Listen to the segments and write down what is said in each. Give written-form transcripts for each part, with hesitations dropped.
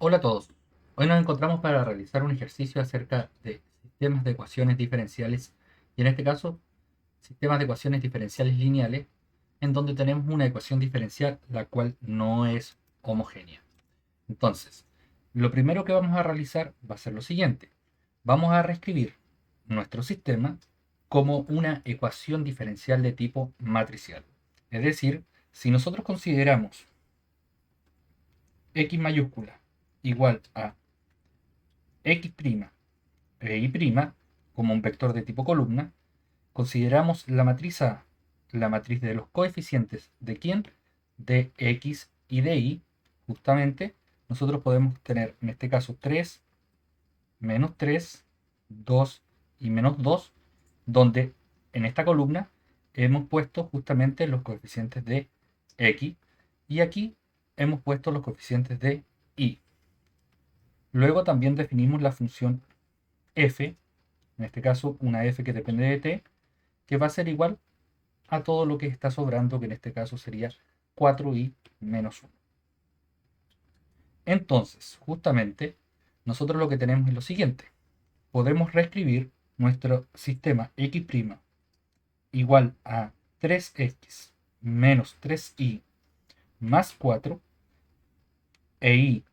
Hola a todos. Hoy nos encontramos para realizar un ejercicio acerca de sistemas de ecuaciones diferenciales y en este caso sistemas de ecuaciones diferenciales lineales en donde tenemos una ecuación diferencial la cual no es homogénea. Entonces, lo primero que vamos a realizar va a ser lo siguiente. Vamos a reescribir nuestro sistema como una ecuación diferencial de tipo matricial. Es decir, si nosotros consideramos x mayúscula igual a x' e y' como un vector de tipo columna, consideramos la matriz A, la matriz de los coeficientes de quién, de x y de y, justamente nosotros podemos tener en este caso 3, menos 3, 2 y menos 2, donde en esta columna hemos puesto justamente los coeficientes de x y aquí hemos puesto los coeficientes de y. Luego también definimos la función f, en este caso una f que depende de t, que va a ser igual a todo lo que está sobrando, que en este caso sería 4i menos 1. Entonces, justamente, nosotros lo que tenemos es lo siguiente. Podemos reescribir nuestro sistema x' igual a 3x menos 3i más 4 e y'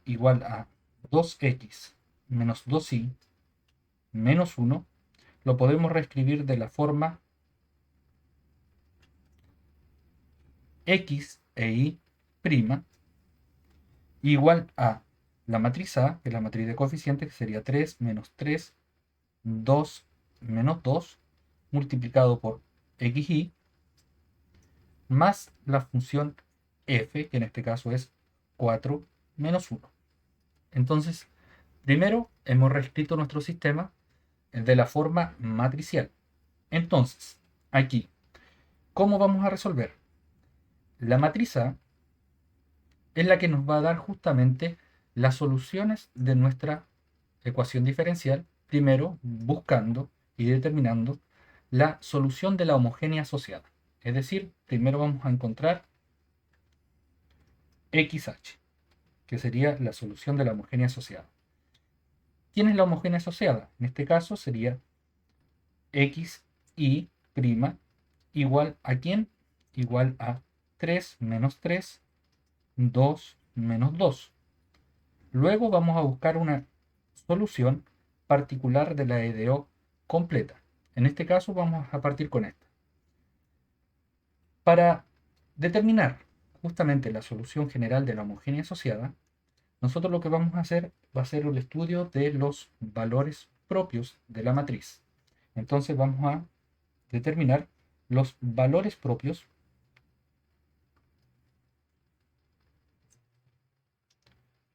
igual a 2x menos 2i menos 1. Lo podemos reescribir de la forma x e y' igual a la matriz A, que es la matriz de coeficientes, que sería 3 menos 3, 2 menos 2, multiplicado por xy, más la función f, que en este caso es 4 menos 1. Entonces, primero hemos reescrito nuestro sistema de la forma matricial. Entonces, aquí, ¿cómo vamos a resolver? La matriz A es la que nos va a dar justamente las soluciones de nuestra ecuación diferencial, primero buscando y determinando la solución de la homogénea asociada. Es decir, primero vamos a encontrar xh, que sería la solución de la homogénea asociada. ¿Quién es la homogénea asociada? En este caso sería xy' igual a quién? Igual a 3 menos 3, 2 menos 2. Luego vamos a buscar una solución particular de la EDO completa. En este caso vamos a partir con esta. Para determinar justamente la solución general de la homogénea asociada, nosotros lo que vamos a hacer va a ser el estudio de los valores propios de la matriz. Entonces vamos a determinar los valores propios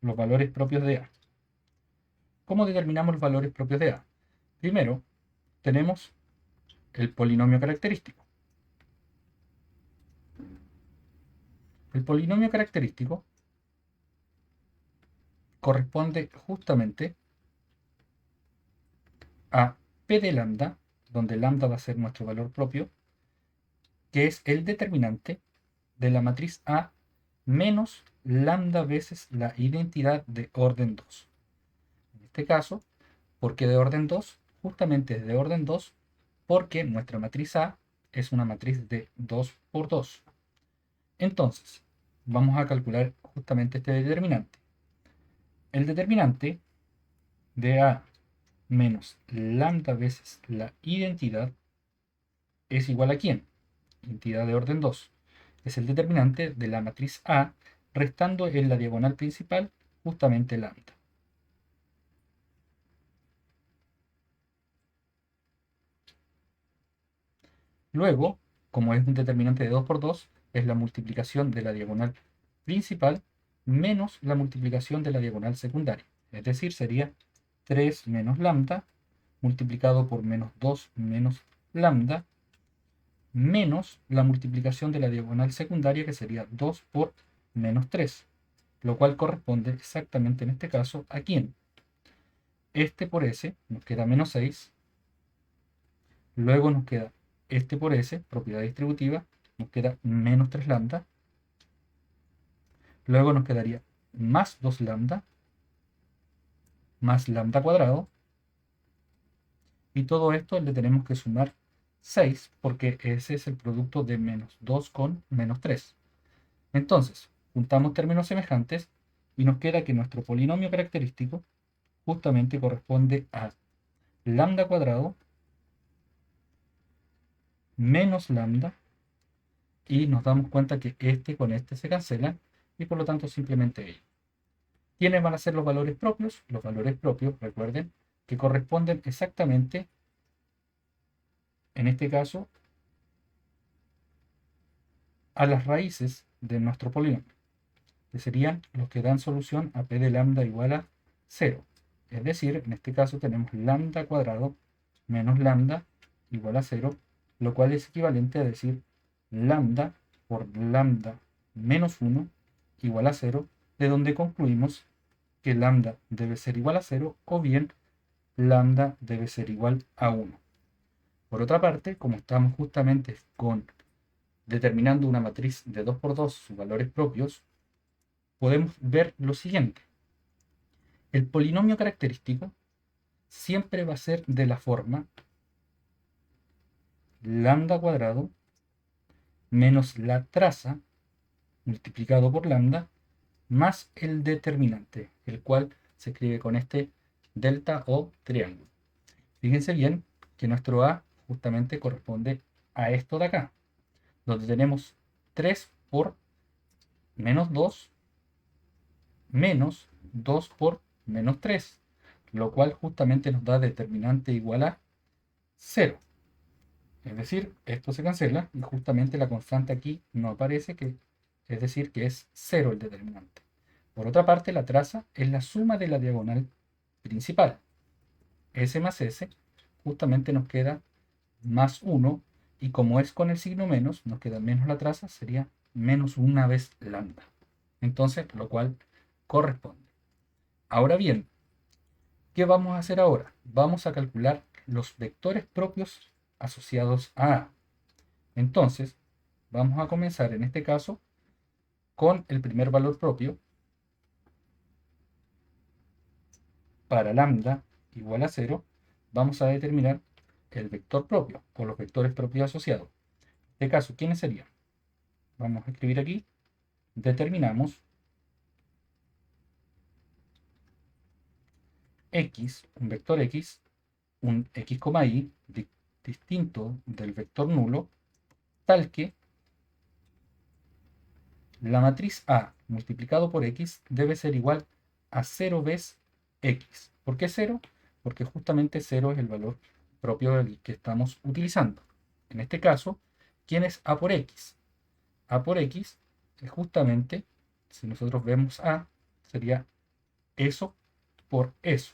de A. ¿Cómo determinamos los valores propios de A? Primero, tenemos el polinomio característico. El polinomio característico corresponde justamente a p de lambda, donde lambda va a ser nuestro valor propio, que es el determinante de la matriz A menos lambda veces la identidad de orden 2. En este caso, ¿por qué de orden 2? Justamente es de orden 2 porque nuestra matriz A es una matriz de 2 por 2. Entonces, vamos a calcular justamente este determinante. El determinante de A menos lambda veces la identidad es igual a ¿quién? Identidad de orden 2. Es el determinante de la matriz A restando en la diagonal principal justamente lambda. Luego, como es un determinante de 2 por 2, es la multiplicación de la diagonal principal menos la multiplicación de la diagonal secundaria. Es decir, sería 3 menos lambda multiplicado por menos 2 menos lambda menos la multiplicación de la diagonal secundaria, que sería 2 por menos 3, lo cual corresponde exactamente en este caso a quién. Este por s nos queda menos 6, luego nos queda este por s, propiedad distributiva, nos queda menos 3 lambda, luego nos quedaría más 2 lambda, más lambda cuadrado. Y todo esto le tenemos que sumar 6 porque ese es el producto de menos 2 con menos 3. Entonces, juntamos términos semejantes y nos queda que nuestro polinomio característico justamente corresponde a lambda cuadrado menos lambda, y nos damos cuenta que este con este se cancela y por lo tanto simplemente ello. ¿Quiénes van a ser los valores propios? Los valores propios, recuerden, que corresponden exactamente, en este caso, a las raíces de nuestro polinomio, que serían los que dan solución a p de lambda igual a 0. Es decir, en este caso tenemos lambda cuadrado menos lambda igual a 0, lo cual es equivalente a decir lambda por lambda menos 1 igual a 0, de donde concluimos que lambda debe ser igual a 0 o bien lambda debe ser igual a 1. Por otra parte, como estamos justamente determinando una matriz de 2 por 2 sus valores propios, podemos ver lo siguiente. El polinomio característico siempre va a ser de la forma lambda cuadrado menos la traza multiplicado por lambda más el determinante, el cual se escribe con este delta o triángulo. Fíjense bien que nuestro A justamente corresponde a esto de acá, donde tenemos 3 por menos 2 menos 2 por menos 3, lo cual justamente nos da determinante igual a 0. Es decir, esto se cancela y justamente la constante aquí no aparece, es decir, que es 0 el determinante. Por otra parte, la traza es la suma de la diagonal principal. S más S justamente nos queda más 1, y como es con el signo menos, nos queda menos la traza, sería menos una vez lambda. Entonces, lo cual corresponde. Ahora bien, ¿qué vamos a hacer ahora? Vamos a calcular los vectores propios asociados a A. Entonces, vamos a comenzar en este caso con el primer valor propio para lambda igual a 0. Vamos a determinar el vector propio o los vectores propios asociados. En este caso, ¿quiénes serían? Vamos a escribir aquí. Determinamos x, un vector x, un x, y distinto del vector nulo, tal que la matriz A multiplicado por x debe ser igual a 0 veces x. ¿Por qué 0? Porque justamente 0 es el valor propio del que estamos utilizando. En este caso, ¿quién es A por x? A por x es justamente, si nosotros vemos A, sería eso por eso.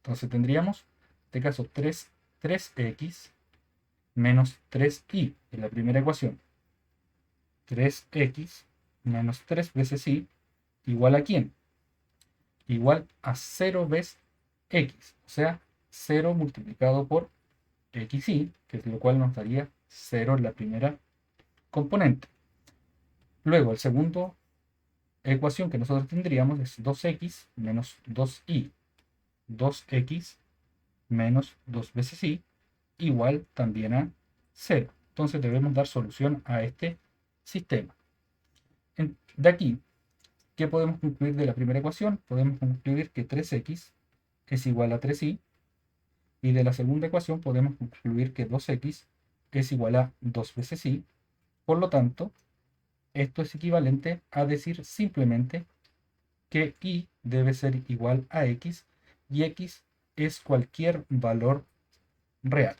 Entonces tendríamos, en este caso, 3x menos 3y en la primera ecuación. 3x menos 3 veces y igual a ¿quién? Igual a 0 veces x, o sea, 0 multiplicado por xy, que es lo cual nos daría 0 en la primera componente. Luego, el segundo ecuación que nosotros tendríamos es 2x menos 2y. 2x menos 2 veces y igual también a 0. Entonces debemos dar solución a este sistema. De aquí, ¿qué podemos concluir de la primera ecuación? Podemos concluir que 3x es igual a 3y, y de la segunda ecuación podemos concluir que 2x es igual a 2 veces y. Por lo tanto, esto es equivalente a decir simplemente que y debe ser igual a x, y x es cualquier valor real.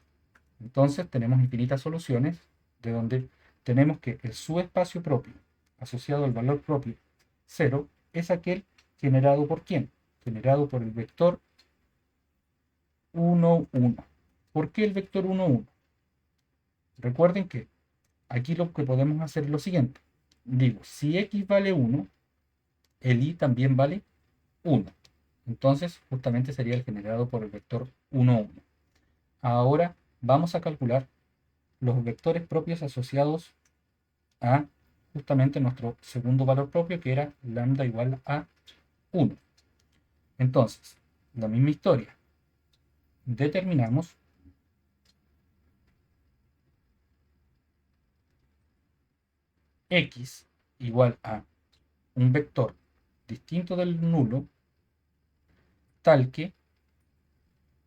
Entonces tenemos infinitas soluciones de donde tenemos que el subespacio propio asociado al valor propio 0 es aquel generado por ¿quién? Generado por el vector 1, 1. ¿Por qué el vector 1, 1? Recuerden que aquí lo que podemos hacer es lo siguiente. Digo, si x vale 1, el y también vale 1. Entonces, justamente sería el generado por el vector 1, 1. Ahora vamos a calcular los vectores propios asociados a justamente nuestro segundo valor propio, que era lambda igual a 1. Entonces, la misma historia. Determinamos x igual a un vector distinto del nulo, tal que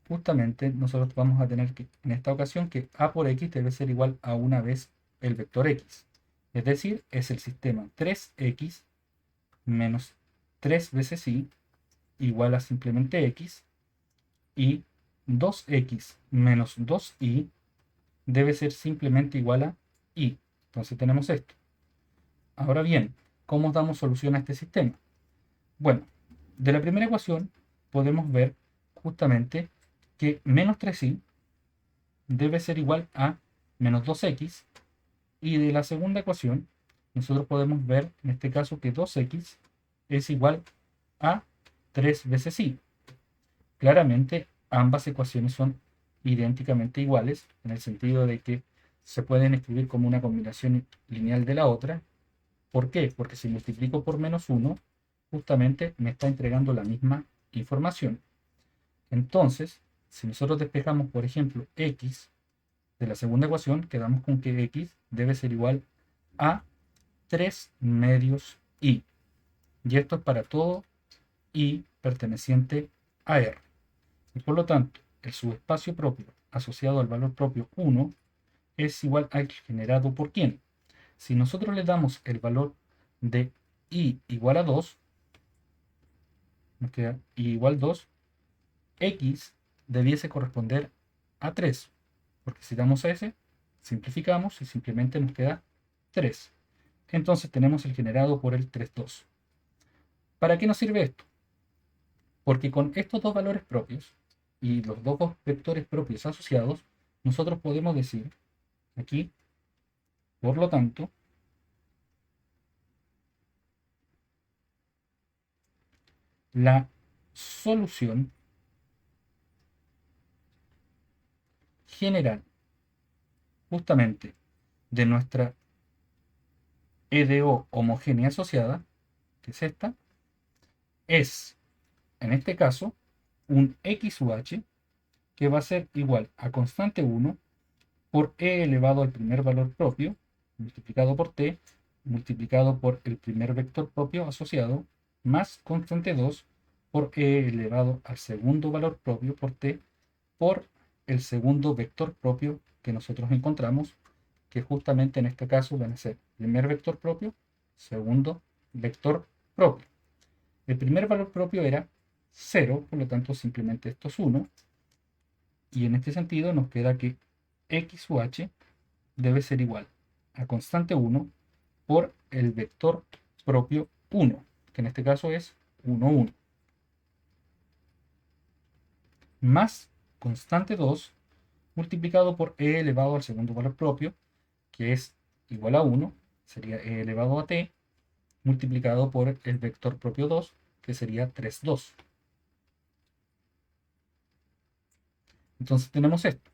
justamente nosotros vamos a tener que, en esta ocasión, que a por x debe ser igual a una vez el vector x. Es decir, es el sistema 3x menos 3 veces y igual a simplemente x, y 2x menos 2y debe ser simplemente igual a y. Entonces tenemos esto. Ahora bien, ¿cómo damos solución a este sistema? Bueno, de la primera ecuación podemos ver justamente que menos 3y debe ser igual a menos 2x, y de la segunda ecuación nosotros podemos ver en este caso que 2x es igual a 3 veces y. Claramente ambas ecuaciones son idénticamente iguales en el sentido de que se pueden escribir como una combinación lineal de la otra. ¿Por qué? Porque si multiplico por menos 1, justamente me está entregando la misma información. Entonces, si nosotros despejamos, por ejemplo, x de la segunda ecuación, quedamos con que x debe ser igual a 3 medios y. Y esto es para todo y perteneciente a R. Y por lo tanto, el subespacio propio asociado al valor propio 1 es igual al generado por quién. Si nosotros le damos el valor de i igual a 2, nos queda i igual 2, x debiese corresponder a 3, porque si damos a ese, simplificamos y simplemente nos queda 3. Entonces tenemos el generado por el 3, 2. ¿Para qué nos sirve esto? Porque con estos dos valores propios y los dos vectores propios asociados, nosotros podemos decir aquí, por lo tanto, la solución general justamente de nuestra EDO homogénea asociada, que es esta, es, en este caso, un XUH que va a ser igual a constante 1 por e elevado al primer valor propio, multiplicado por t, multiplicado por el primer vector propio asociado, más constante 2 por e elevado al segundo valor propio por t, por el segundo vector propio que nosotros encontramos, que justamente en este caso van a ser primer vector propio, segundo vector propio. El primer valor propio era 0, por lo tanto simplemente esto es 1, y en este sentido nos queda que XUH debe ser igual a constante 1 por el vector propio 1, que en este caso es 1, 1, más constante 2 multiplicado por e elevado al segundo valor propio, que es igual a 1, sería e elevado a t, multiplicado por el vector propio 2, que sería 3, 2. Entonces tenemos esto.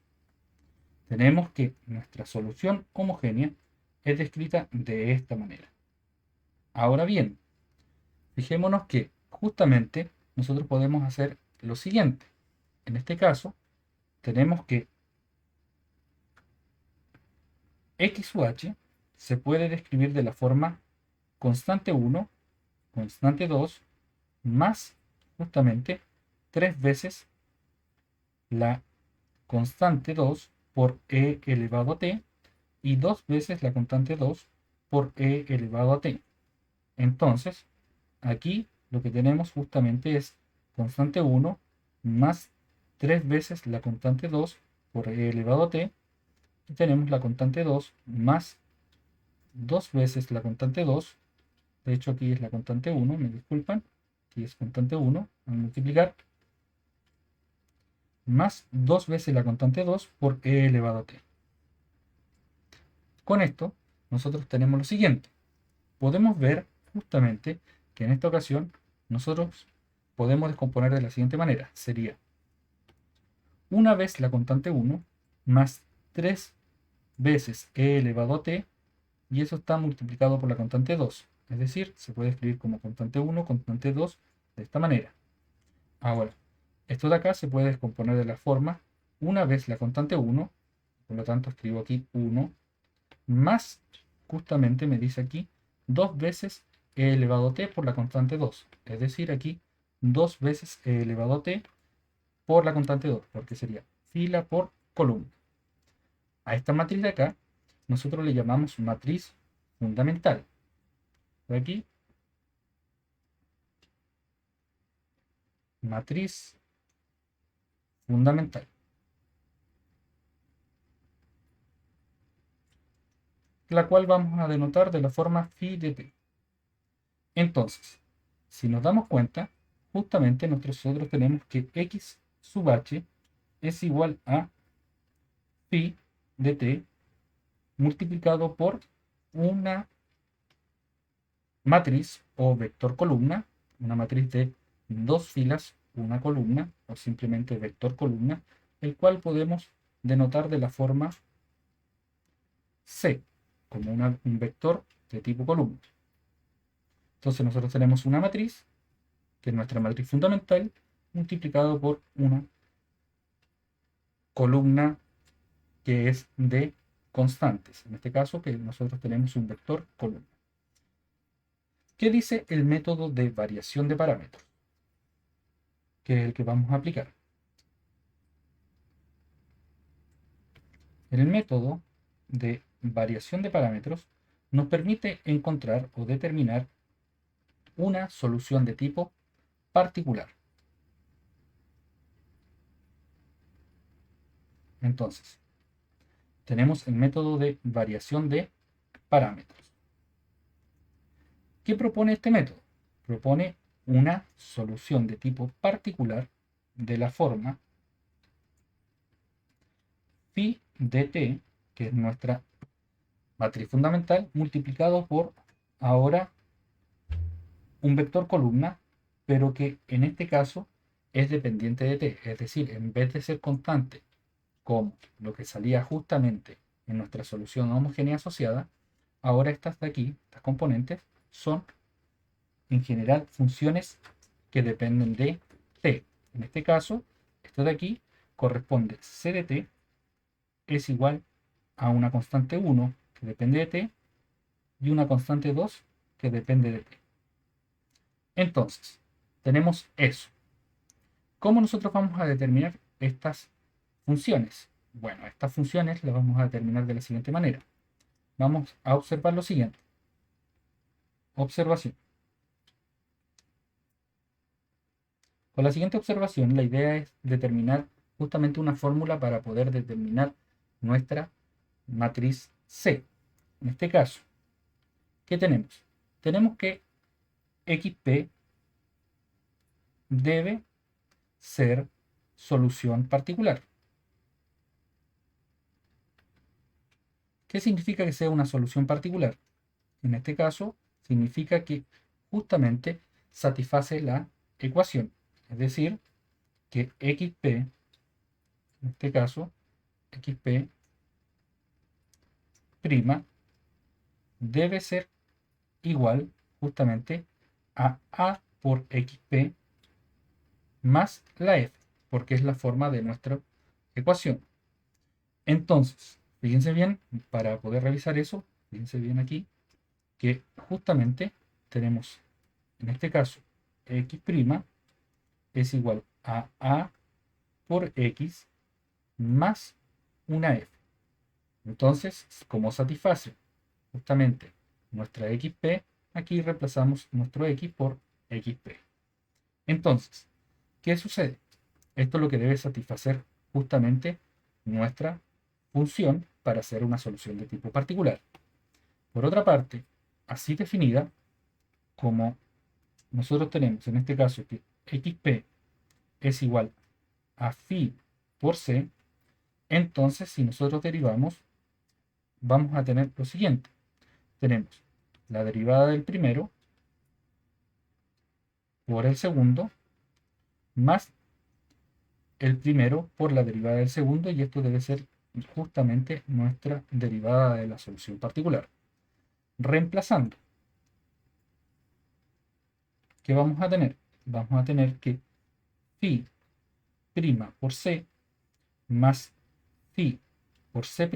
Tenemos que nuestra solución homogénea es descrita de esta manera. Ahora bien, fijémonos que justamente nosotros podemos hacer lo siguiente. En este caso, tenemos que XUH se puede describir de la forma constante 1, constante 2, más justamente 3 veces la constante 2 por e elevado a t y 2 veces la constante 2 por e elevado a t. Entonces, aquí lo que tenemos justamente es constante 1 más 3 veces la constante 2 por e elevado a t, y tenemos la constante 2 más 2 veces la constante 2, de hecho aquí es la constante 1, me disculpan, aquí es constante 1, al multiplicar, más 2 veces la constante 2 por e elevado a t. Con esto, nosotros tenemos lo siguiente. Podemos ver justamente que en esta ocasión nosotros podemos descomponer de la siguiente manera. Sería una vez la constante 1 más 3 veces e elevado a t, y eso está multiplicado por la constante 2. Es decir, se puede escribir como constante 1, constante 2, de esta manera. Ahora, Esto de acá se puede descomponer de la forma una vez la constante 1, por lo tanto escribo aquí 1, más, justamente me dice aquí, 2 veces e elevado a t por la constante 2. Es decir, aquí 2 veces e elevado a t por la constante 2, porque sería fila por columna. A esta matriz de acá, nosotros le llamamos matriz fundamental. De aquí, matriz fundamental, la cual vamos a denotar de la forma phi de t. Entonces, si nos damos cuenta, justamente nosotros tenemos que x sub h es igual a phi de t multiplicado por una matriz o vector columna, una matriz de dos filas, una columna, o simplemente vector columna, el cual podemos denotar de la forma C, como un vector de tipo columna. Entonces nosotros tenemos una matriz, que es nuestra matriz fundamental, multiplicado por una columna que es de constantes. En este caso, que nosotros tenemos un vector columna. ¿Qué dice el método de variación de parámetros? Que es el que vamos a aplicar. El método de variación de parámetros nos permite encontrar o determinar una solución de tipo particular. Entonces, tenemos el método de variación de parámetros. ¿Qué propone este método? Propone una solución de tipo particular de la forma phi de t, que es nuestra matriz fundamental, multiplicado por ahora un vector columna, pero que en este caso es dependiente de t. Es decir, en vez de ser constante, como lo que salía justamente en nuestra solución homogénea asociada, ahora estas de aquí, estas componentes, son en general funciones que dependen de t. En este caso, esto de aquí corresponde c de t es igual a una constante 1 que depende de t y una constante 2 que depende de t. Entonces, tenemos eso. ¿Cómo nosotros vamos a determinar estas funciones? Bueno, estas funciones las vamos a determinar de la siguiente manera. Vamos a observar lo siguiente. Observación. Con la siguiente observación, la idea es determinar justamente una fórmula para poder determinar nuestra matriz C. En este caso, ¿qué tenemos? Tenemos que XP debe ser solución particular. ¿Qué significa que sea una solución particular? En este caso, significa que justamente satisface la ecuación. Es decir, que XP, en este caso, XP' debe ser igual justamente a por XP más la F, porque es la forma de nuestra ecuación. Entonces, fíjense bien, para poder revisar eso, fíjense bien aquí, que justamente tenemos, en este caso, X' es igual a por X más una F. Entonces, como satisface justamente nuestra XP, aquí reemplazamos nuestro X por XP. Entonces, ¿qué sucede? Esto es lo que debe satisfacer justamente nuestra función para hacer una solución de tipo particular. Por otra parte, así definida, como nosotros tenemos en este caso que XP es igual a phi por C, entonces si nosotros derivamos, vamos a tener lo siguiente. Tenemos la derivada del primero por el segundo más el primero por la derivada del segundo, y esto debe ser justamente nuestra derivada de la solución particular. Reemplazando, ¿qué vamos a tener? Vamos a tener que phi por C más phi por C'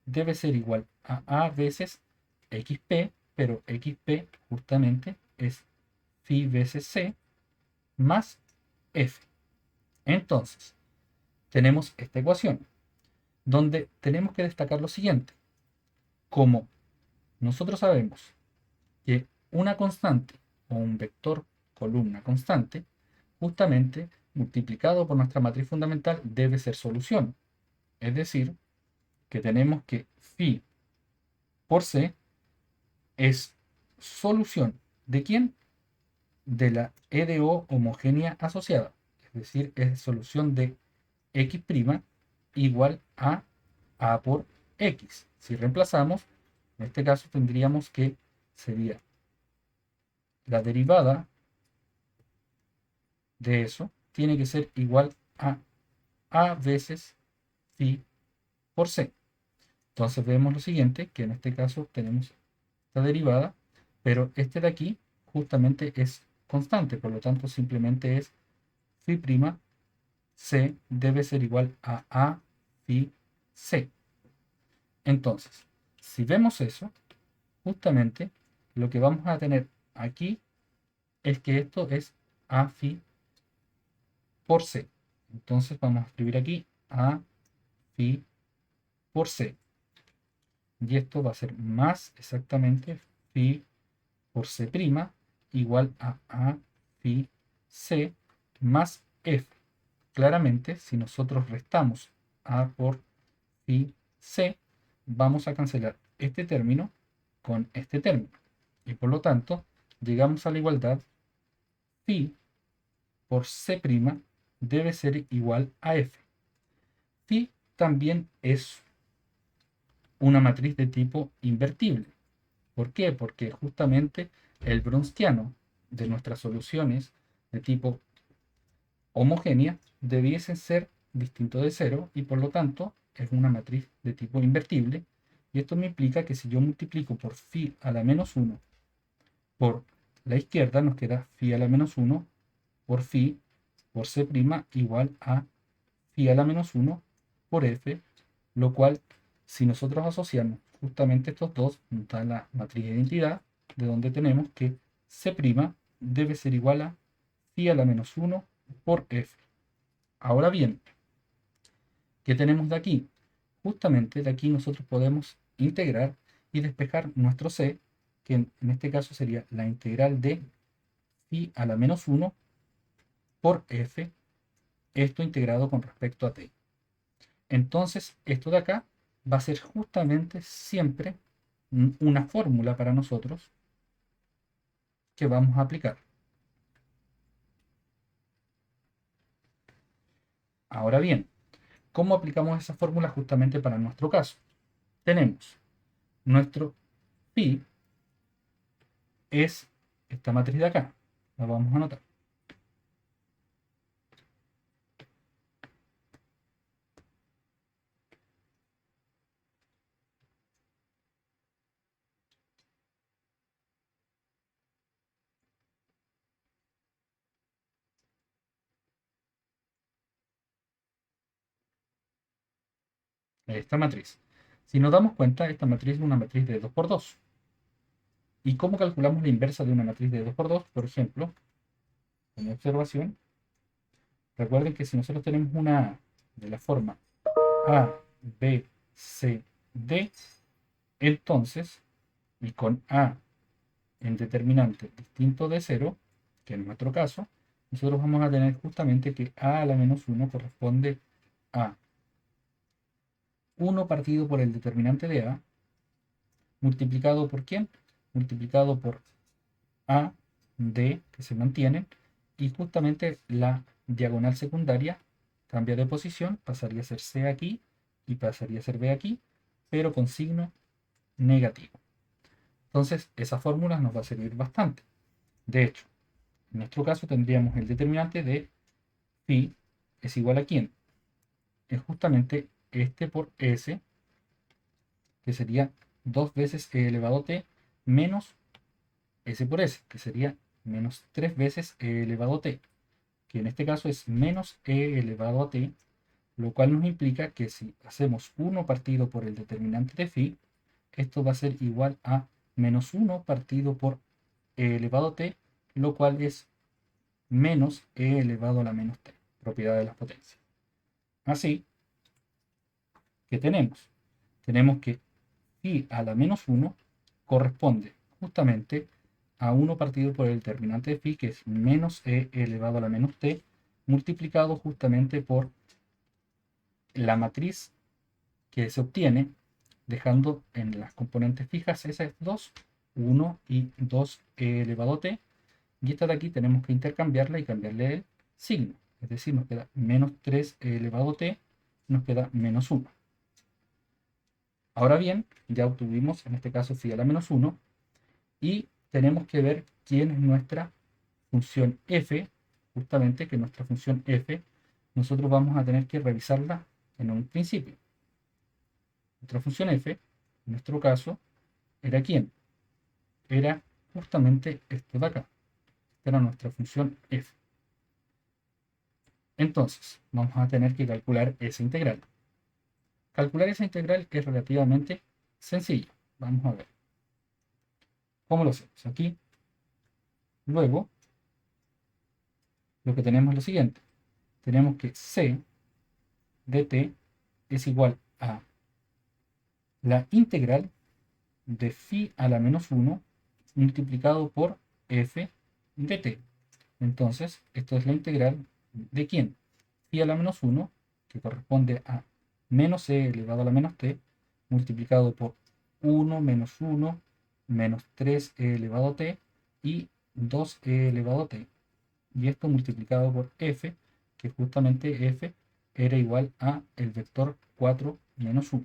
debe ser igual a veces xp, pero xp justamente es phi veces C más f. Entonces, tenemos esta ecuación, donde tenemos que destacar lo siguiente. Como nosotros sabemos que una constante o un vector columna constante, justamente multiplicado por nuestra matriz fundamental, debe ser solución. Es decir, que tenemos que phi por C es solución. ¿De quién? De la EDO homogénea asociada. Es decir, es solución de x' igual a por x. Si reemplazamos, en este caso tendríamos que sería la derivada de eso tiene que ser igual a veces phi por c. Entonces vemos lo siguiente, que en este caso tenemos esta derivada, pero este de aquí justamente es constante, por lo tanto simplemente es phi' c debe ser igual a phi c. Entonces, si vemos eso, justamente lo que vamos a tener aquí es que esto es a phi por c. Entonces vamos a escribir aquí a phi por c. Y esto va a ser más exactamente phi por c' igual a phi c más f. Claramente, si nosotros restamos a por phi c, vamos a cancelar este término con este término. Y por lo tanto, llegamos a la igualdad phi por c' debe ser igual a f. Phi también es una matriz de tipo invertible. ¿Por qué? Porque justamente el browniano de nuestras soluciones de tipo homogénea debiesen ser distinto de cero y por lo tanto es una matriz de tipo invertible. Y esto me implica que si yo multiplico por phi a la menos 1 por la izquierda, nos queda phi a la menos 1 por phi por c' igual a phi a la menos 1 por f, lo cual, si nosotros asociamos justamente estos dos, nos da la matriz de identidad, de donde tenemos que c' debe ser igual a phi a la menos 1 por f. Ahora bien, ¿qué tenemos de aquí? Justamente de aquí nosotros podemos integrar y despejar nuestro c, que en este caso sería la integral de phi a la menos 1 por f, esto integrado con respecto a t. Entonces, esto de acá va a ser justamente siempre una fórmula para nosotros que vamos a aplicar. Ahora bien, ¿cómo aplicamos esa fórmula justamente para nuestro caso? Tenemos nuestro phi es esta matriz de acá. La vamos a anotar. Esta matriz. Si nos damos cuenta, esta matriz es una matriz de 2 por 2. ¿Y cómo calculamos la inversa de una matriz de 2 por 2? Por ejemplo, como observación, recuerden que si nosotros tenemos una de la forma A, B, C, D, entonces, y con A en determinante distinto de 0, que en nuestro caso, nosotros vamos a tener justamente que A a la menos 1 corresponde a 1 partido por el determinante de A, multiplicado por ¿quién? Multiplicado por A, D, que se mantienen, y justamente la diagonal secundaria cambia de posición, pasaría a ser C aquí y pasaría a ser B aquí, pero con signo negativo. Entonces, esa fórmula nos va a servir bastante. De hecho, en nuestro caso tendríamos el determinante de phi es igual a ¿quién? Es justamente este por S, que sería 2 veces e elevado a t menos S por S, que sería menos 3 veces e elevado a t, que en este caso es menos e elevado a t, lo cual nos implica que si hacemos 1 partido por el determinante de phi, esto va a ser igual a menos 1 partido por e elevado a t, lo cual es menos e elevado a la menos t, propiedad de las potencias. Así que tenemos que phi a la menos 1 corresponde justamente a 1 partido por el determinante de phi, que es menos e elevado a la menos t, multiplicado justamente por la matriz que se obtiene dejando en las componentes fijas esas dos, 1 y 2e elevado a t, y esta de aquí tenemos que intercambiarla y cambiarle el signo, es decir, nos queda menos 3e elevado a t, nos queda menos 1. Ahora bien, ya obtuvimos en este caso phi a la menos 1 y tenemos que ver quién es nuestra función f, justamente que nuestra función f nosotros vamos a tener que revisarla en un principio. Nuestra función f, en nuestro caso, ¿era quién? Era justamente esto de acá. Esta era nuestra función f. Entonces, vamos a tener que calcular esa integral. Calcular esa integral es relativamente sencillo. Vamos a ver. ¿Cómo lo hacemos? Aquí, luego, lo que tenemos es lo siguiente. Tenemos que c de t es igual a la integral de phi a la menos 1 multiplicado por f de t. Entonces, esto es la integral de quién? Phi a la menos 1, que corresponde a menos e elevado a la menos t, multiplicado por 1 menos 1 menos 3e elevado a t y 2e elevado a t. Y esto multiplicado por f, que justamente f era igual a el vector 4 menos 1.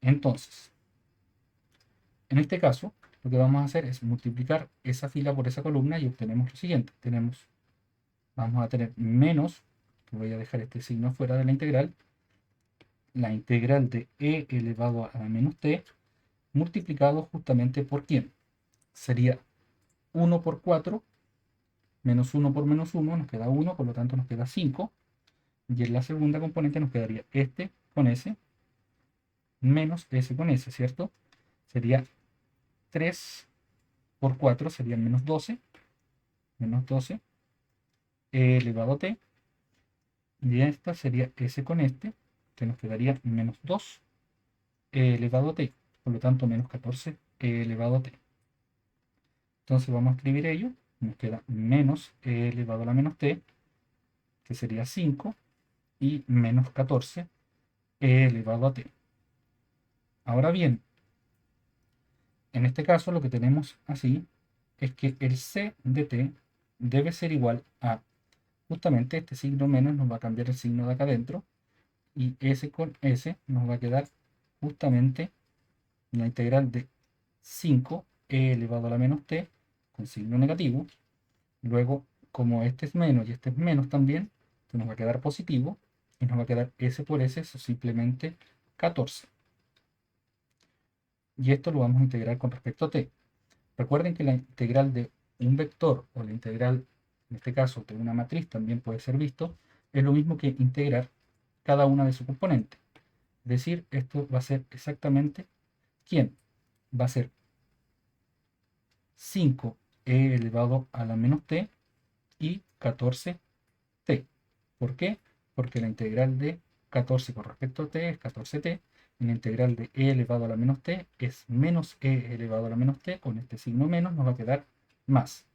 Entonces, en este caso, lo que vamos a hacer es multiplicar esa fila por esa columna y obtenemos lo siguiente. Vamos a tener menos, que voy a dejar este signo fuera de la integral de e elevado a la menos t, multiplicado justamente por quién. Sería 1 por 4, menos 1 por menos 1, nos queda 1, por lo tanto nos queda 5. Y en la segunda componente nos quedaría este con s, menos s con s, ¿cierto? Sería 3 por 4, serían menos 12, e elevado a t, y esta sería s con este, que nos quedaría menos 2 e elevado a t, por lo tanto menos 14 e elevado a t. Entonces vamos a escribir ello, nos queda menos e elevado a la menos t, que sería 5, y menos 14 e elevado a t. Ahora bien, en este caso lo que tenemos así es que el c de t debe ser igual a, justamente este signo menos nos va a cambiar el signo de acá adentro, y s con s nos va a quedar justamente la integral de 5 e elevado a la menos t con signo negativo. Luego, como este es menos y este es menos también, esto nos va a quedar positivo y nos va a quedar s por s, eso simplemente 14. Y esto lo vamos a integrar con respecto a t. Recuerden que la integral de un vector o la integral, en este caso, de una matriz también puede ser visto, es lo mismo que integrar cada una de sus componentes. Es decir, esto va a ser exactamente ¿quién? Va a ser 5e elevado a la menos t y 14t. ¿Por qué? Porque la integral de 14 con respecto a t es 14t, y la integral de e elevado a la menos t es menos e elevado a la menos t, con este signo menos nos va a quedar más.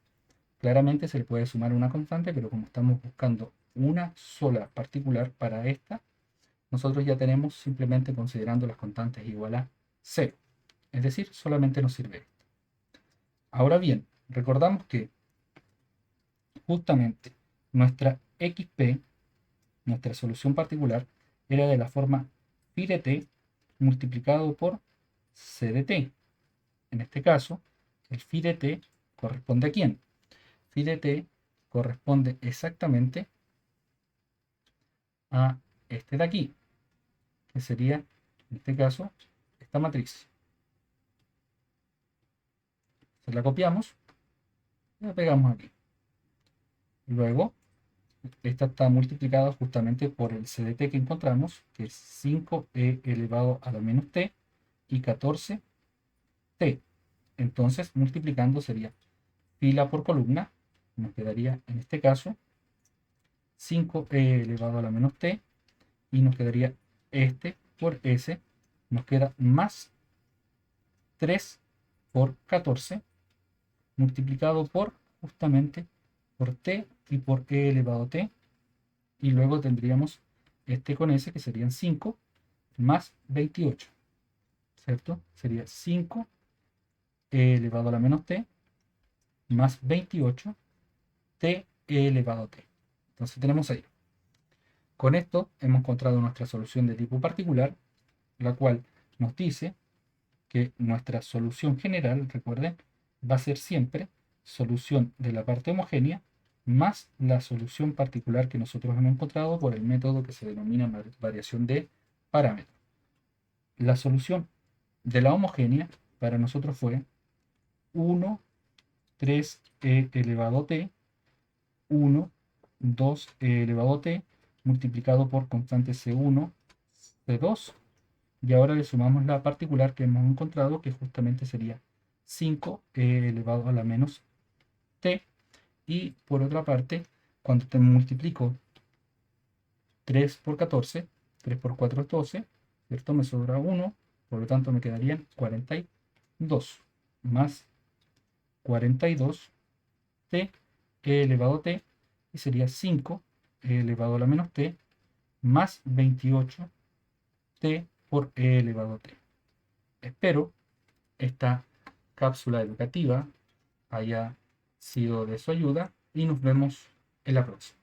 Claramente se le puede sumar una constante, pero como estamos buscando una sola particular para esta, nosotros ya tenemos simplemente considerando las constantes igual a 0. Es decir, solamente nos sirve esto. Ahora bien, recordamos que justamente nuestra xp, nuestra solución particular, era de la forma phi de t multiplicado por c de t. En este caso, el phi de t corresponde a quién? Phi de t corresponde exactamente a este de aquí, que sería, en este caso, esta matriz. Se la copiamos y la pegamos aquí. Luego, esta está multiplicada justamente por el CDT que encontramos, que es 5e elevado a la menos t y 14t. Entonces, multiplicando sería fila por columna, nos quedaría en este caso 5e elevado a la menos t, y nos quedaría este por s, nos queda más 3 por 14 multiplicado por justamente por t y por e elevado a t, y luego tendríamos este con s que serían 5 más 28, ¿cierto? Sería 5 e elevado a la menos t más 28 t e elevado a t. Entonces tenemos ahí. Con esto hemos encontrado nuestra solución de tipo particular, la cual nos dice que nuestra solución general, recuerden, va a ser siempre solución de la parte homogénea más la solución particular que nosotros hemos encontrado por el método que se denomina variación de parámetros. La solución de la homogénea para nosotros fue 1, 3e elevado a t, 1, 2e elevado a t, multiplicado por constante C1, C2, y ahora le sumamos la particular que hemos encontrado, que justamente sería 5e elevado a la menos t, y por otra parte, cuando te multiplico 3 por 14, 3 por 4 es 12, ¿cierto? Me sobra 1, por lo tanto me quedarían 42, más 42 t e elevado a t, y sería 5 e elevado a la menos t, más 28 t por e elevado a t. Espero esta cápsula educativa haya sido de su ayuda y nos vemos en la próxima.